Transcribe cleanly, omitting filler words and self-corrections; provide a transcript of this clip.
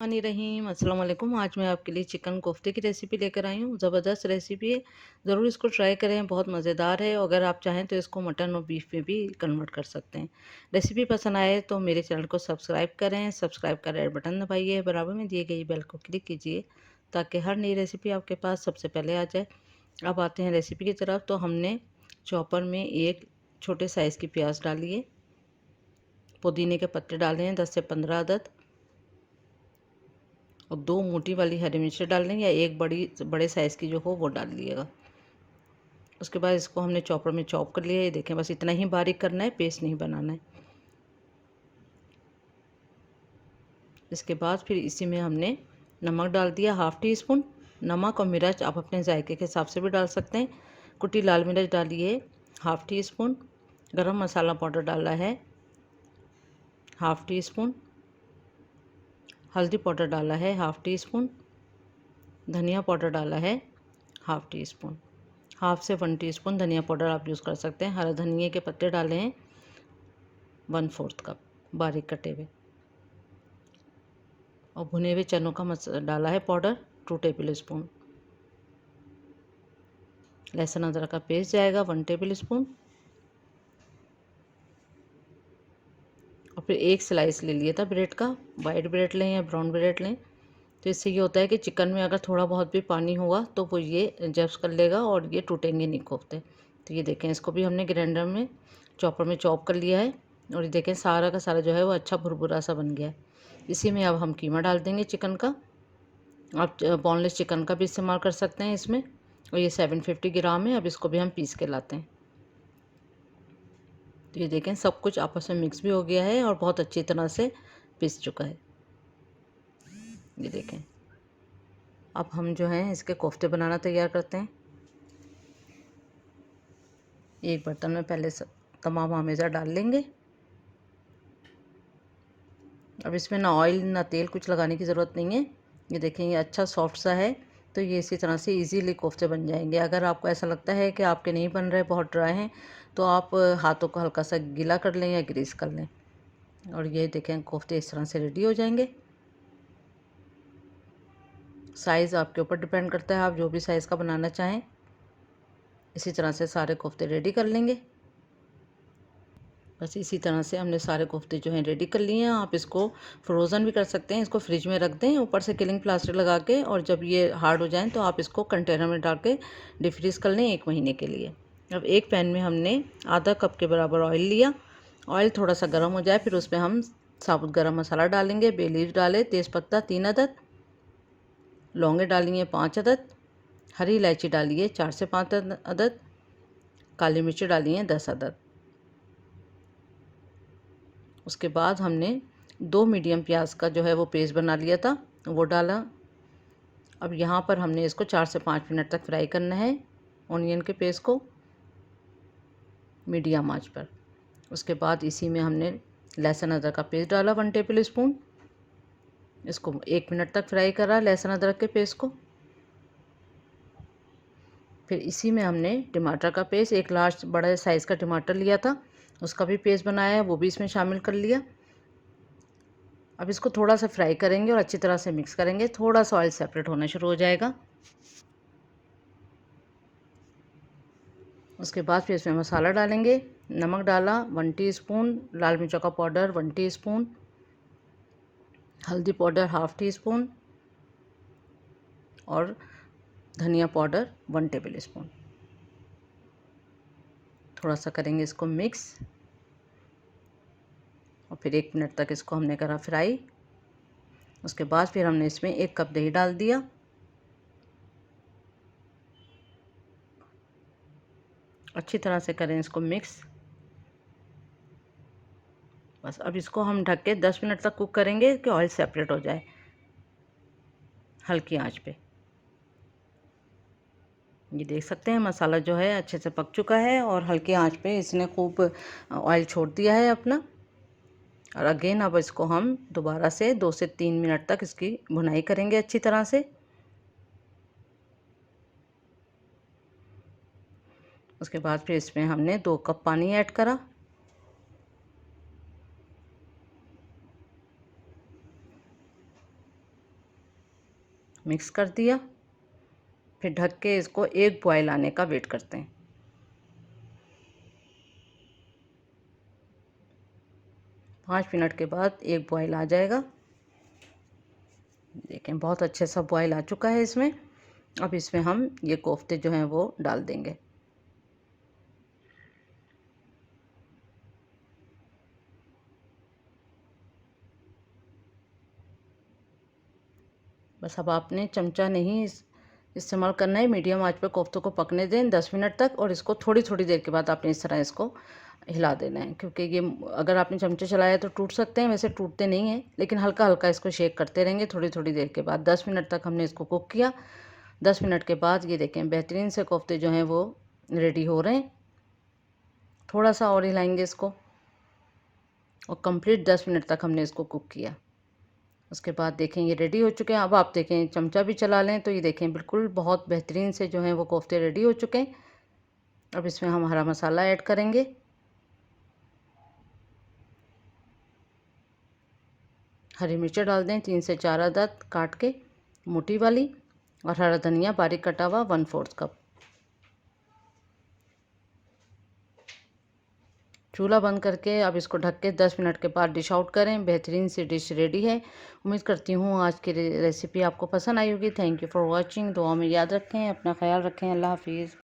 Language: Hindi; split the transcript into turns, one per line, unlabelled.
रहीम अस्सलाम वालेकुम। आज मैं आपके लिए चिकन कोफ्ते की रेसिपी लेकर आई हूँ। ज़बरदस्त रेसिपी है, ज़रूर इसको ट्राई करें, बहुत मज़ेदार है। अगर आप चाहें तो इसको मटन और बीफ में भी कन्वर्ट कर सकते हैं। रेसिपी पसंद आए तो मेरे चैनल को सब्सक्राइब करें, सब्सक्राइब कर रेड बटन दबाइए, बराबर में दिए गई बेल को क्लिक कीजिए ताकि हर नई रेसिपी आपके पास सबसे पहले आ जाए। अब आते हैं रेसिपी की तरफ। तो हमने चॉपर में एक छोटे साइज़ की प्याज डाली है, पुदीने के पत्ते डाले हैं 10 से 15 अदद, और 2 मोटी वाली हरी मिर्ची डाल लें या एक बड़े साइज़ की जो हो वो डाल लीजिएगा। उसके बाद इसको हमने चॉपर में चॉप कर लिया है। ये देखें, बस इतना ही बारीक करना है, पेस्ट नहीं बनाना है। इसके बाद फिर इसी में हमने नमक डाल दिया, हाफ़ टी स्पून। नमक और मिर्च आप अपने जायके के हिसाब से भी डाल सकते हैं। कुटी लाल मिर्च डाली है हाफ़ टी स्पून। गरम मसाला पाउडर डाला है हाफ़ टी स्पून। हल्दी पाउडर डाला है हाफ़ टी स्पून। धनिया पाउडर डाला है हाफ़ टी स्पून। हाफ से 1 टीस्पून धनिया पाउडर आप यूज़ कर सकते हैं। हरे धनिए के पत्ते डाले हैं 1/4 कप बारीक कटे हुए, और भुने हुए चनों का डाला है पाउडर 2 टेबल स्पून। लहसुन अदरक का पेस्ट जाएगा 1 टेबल स्पून, और फिर एक स्लाइस ले लिया था ब्रेड का। वाइट ब्रेड लें या ब्राउन ब्रेड लें, तो इससे ये होता है कि चिकन में अगर थोड़ा बहुत भी पानी होगा तो वो ये जब्स कर लेगा और ये टूटेंगे नहीं कोफ्ते। तो ये देखें, इसको भी हमने ग्राइंडर में चॉपर में चॉप कर लिया है, और ये देखें सारा का सारा जो है वो अच्छा भुरभुरा सा बन गया है। इसी में अब हम कीमा डाल देंगे चिकन का। आप बोनलेस चिकन का भी इस्तेमाल कर सकते हैं इसमें, और ये 750 ग्राम है। अब इसको भी हम पीस के लाते हैं। तो ये देखें सब कुछ आपस में मिक्स भी हो गया है और बहुत अच्छी तरह से पीस चुका है। ये देखें, अब हम जो हैं इसके कोफ्ते बनाना तैयार करते हैं। एक बर्तन में पहले तमाम आमेज़ा डाल लेंगे। अब इसमें ना ऑयल ना तेल कुछ लगाने की ज़रूरत नहीं है। ये देखें, ये अच्छा सॉफ्ट सा है, तो ये इसी तरह से इजीली कोफ्ते बन जाएंगे। अगर आपको ऐसा लगता है कि आपके नहीं बन रहे, बहुत ड्राई हैं, तो आप हाथों को हल्का सा गीला कर लें या ग्रीस कर लें, और ये देखें कोफ्ते इस तरह से रेडी हो जाएंगे। साइज़ आपके ऊपर डिपेंड करता है, आप जो भी साइज़ का बनाना चाहें। इसी तरह से सारे कोफ्ते रेडी कर लेंगे। बस इसी तरह से हमने सारे कोफ्ते जो हैं रेडी कर लिए हैं। आप इसको फ्रोज़न भी कर सकते हैं, इसको फ्रिज में रख दें ऊपर से किलिंग प्लास्टर लगा के, और जब ये हार्ड हो जाएं तो आप इसको कंटेनर में डाल के डिफ्रीज़ कर लें 1 महीने के लिए। अब एक पैन में हमने आधा कप के बराबर ऑयल लिया। ऑयल थोड़ा सा गर्म हो जाए, फिर उसमें हम साबुत गरम मसाला डालेंगे। बे लीफ डाले, तेज़पत्ता 3 अदद, लौंगे डाली हैं 5 अदद, हरी इलायची डाली है 4 से 5 अदद, काली मिर्च डाली हैं 10 अदद। उसके बाद हमने 2 मीडियम प्याज का जो है वो पेस्ट बना लिया था, वो डाला। अब यहाँ पर हमने इसको 4 से 5 मिनट तक फ्राई करना है, ऑनियन के पेस्ट को मीडियम आंच पर। उसके बाद इसी में हमने लहसुन अदरक का पेस्ट डाला 1 टेबल स्पून। इसको 1 मिनट तक फ्राई करा लहसुन अदरक के पेस्ट को। फिर इसी में हमने टमाटर का पेस्ट, एक लार्ज बड़े साइज़ का टमाटर लिया था, उसका भी पेस्ट बनाया है, वो भी इसमें शामिल कर लिया। अब इसको थोड़ा सा फ्राई करेंगे और अच्छी तरह से मिक्स करेंगे। थोड़ा सा ऑयल सेपरेट होना शुरू हो जाएगा। उसके बाद फिर इसमें मसाला डालेंगे। नमक डाला 1 टीस्पून, लाल मिर्चों का पाउडर 1 टीस्पून, हल्दी पाउडर हाफ़ टी स्पून, और धनिया पाउडर 1 टेबल स्पून। थोड़ा सा करेंगे इसको मिक्स, और फिर 1 मिनट तक इसको हमने करा फ्राई। उसके बाद फिर हमने इसमें 1 कप दही डाल दिया। अच्छी तरह से करें इसको मिक्स। बस अब इसको हम ढक के 10 मिनट तक कुक करेंगे कि ऑयल सेपरेट हो जाए, हल्की आंच पे। ये देख सकते हैं मसाला जो है अच्छे से पक चुका है, और हल्की आंच पे इसने खूब ऑयल छोड़ दिया है अपना। और अगेन अब इसको हम दोबारा से 2 से 3 मिनट तक इसकी भुनाई करेंगे अच्छी तरह से। उसके बाद फिर इसमें हमने 2 कप पानी ऐड करा। मिक्स कर दिया। फिर ढक के इसको एक बॉयल आने का वेट करते हैं। 5 मिनट के बाद एक बॉयल आ जाएगा। देखें बहुत अच्छे सा बॉयल आ चुका है इसमें। अब इसमें हम ये कोफ्ते जो हैं वो डाल देंगे। बस अब आपने चमचा नहीं इस्तेमाल करना है। मीडियम आंच पे कोफ्तों को पकने दें 10 मिनट तक, और इसको थोड़ी थोड़ी देर के बाद आपने इस तरह इसको हिला देना है, क्योंकि ये अगर आपने चमचे चलाया तो टूट सकते हैं। वैसे टूटते नहीं हैं, लेकिन हल्का हल्का इसको शेक करते रहेंगे थोड़ी थोड़ी देर के बाद। 10 मिनट तक हमने इसको कुक किया। 10 मिनट के बाद ये देखें बेहतरीन से कोफ्ते जो हैं वो रेडी हो रहे हैं। थोड़ा सा और हिलाएंगे इसको, और कंप्लीट 10 मिनट तक हमने इसको कुक किया। उसके बाद देखें ये रेडी हो चुके हैं। अब आप देखें चमचा भी चला लें तो ये देखें बिल्कुल बहुत बेहतरीन से जो हैं वो कोफ्ते रेडी हो चुके हैं। अब इसमें हम हरा मसाला ऐड करेंगे। हरी मिर्चें डाल दें 3 से 4 अदद काट के मोटी वाली, और हरा धनिया बारीक कटा हुआ 1/4 कप। चूल्हा बंद करके अब इसको ढक के 10 मिनट के बाद डिश आउट करें। बेहतरीन सी डिश रेडी है। उम्मीद करती हूँ आज की रेसिपी आपको पसंद आई होगी। Thank you for watching. दुआ में याद रखें, अपना ख्याल रखें। अल्लाह हाफिज़।